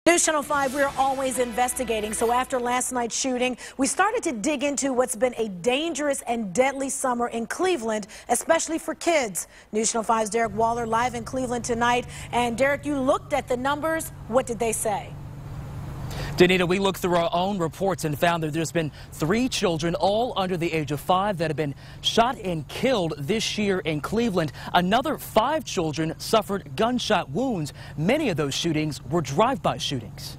News Channel 5, we're always investigating. So after last night's shooting, we started to dig into what's been a dangerous and deadly summer in Cleveland, especially for kids. News Channel 5's Derek Waller live in Cleveland tonight. And Derek, you looked at the numbers. What did they say? Danita, we looked through our own reports and found that there's been 3 children, all under the age of 5, that have been shot and killed this year in Cleveland. Another 5 children suffered gunshot wounds. Many of those shootings were drive-by shootings.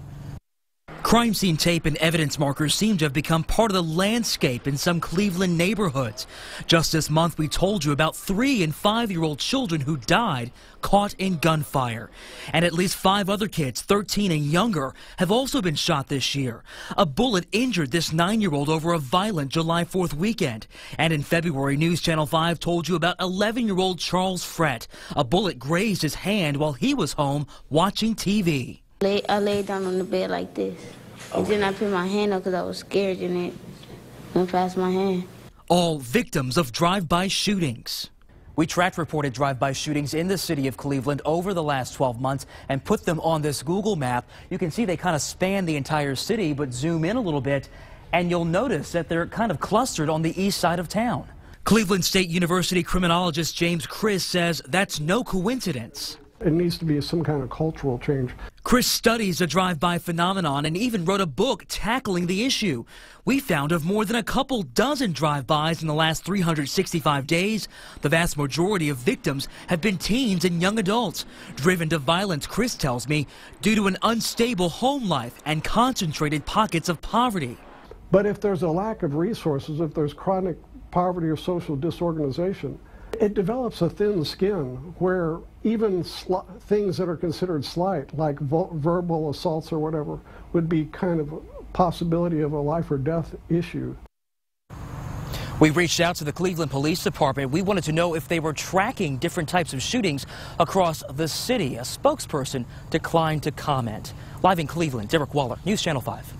Crime scene tape and evidence markers seem to have become part of the landscape in some Cleveland neighborhoods. Just this month, we told you about 3- and 5-year-old children who died caught in gunfire. And at least 5 other kids, 13 and younger, have also been shot this year. A bullet injured this 9-year-old over a violent July 4th weekend. And in February, News Channel 5 told you about 11-year-old Charles Frett. A bullet grazed his hand while he was home watching TV. I laid down on the bed like this, and then I put my hand up because I was scared, and it went past my hand. All victims of drive-by shootings. We tracked reported drive-by shootings in the city of Cleveland over the last 12 months and put them on this Google map. You can see they kind of span the entire city, but zoom in a little bit, and you'll notice that they're kind of clustered on the east side of town. Cleveland State University criminologist James Chris says that's no coincidence. It needs to be some kind of cultural change. Chris studies the drive-by phenomenon and even wrote a book tackling the issue. We found of more than a couple dozen drive-bys in the last 365 days. The vast majority of victims have been teens and young adults, driven to violence, Chris tells me, due to an unstable home life and concentrated pockets of poverty. But if there's a lack of resources, if there's chronic poverty or social disorganization, it develops a thin skin where even things that are considered slight, like verbal assaults or whatever, would be kind of a possibility of a life or death issue. We reached out to the Cleveland Police Department. We wanted to know if they were tracking different types of shootings across the city. A spokesperson declined to comment. Live in Cleveland, Derek Waller, News Channel 5.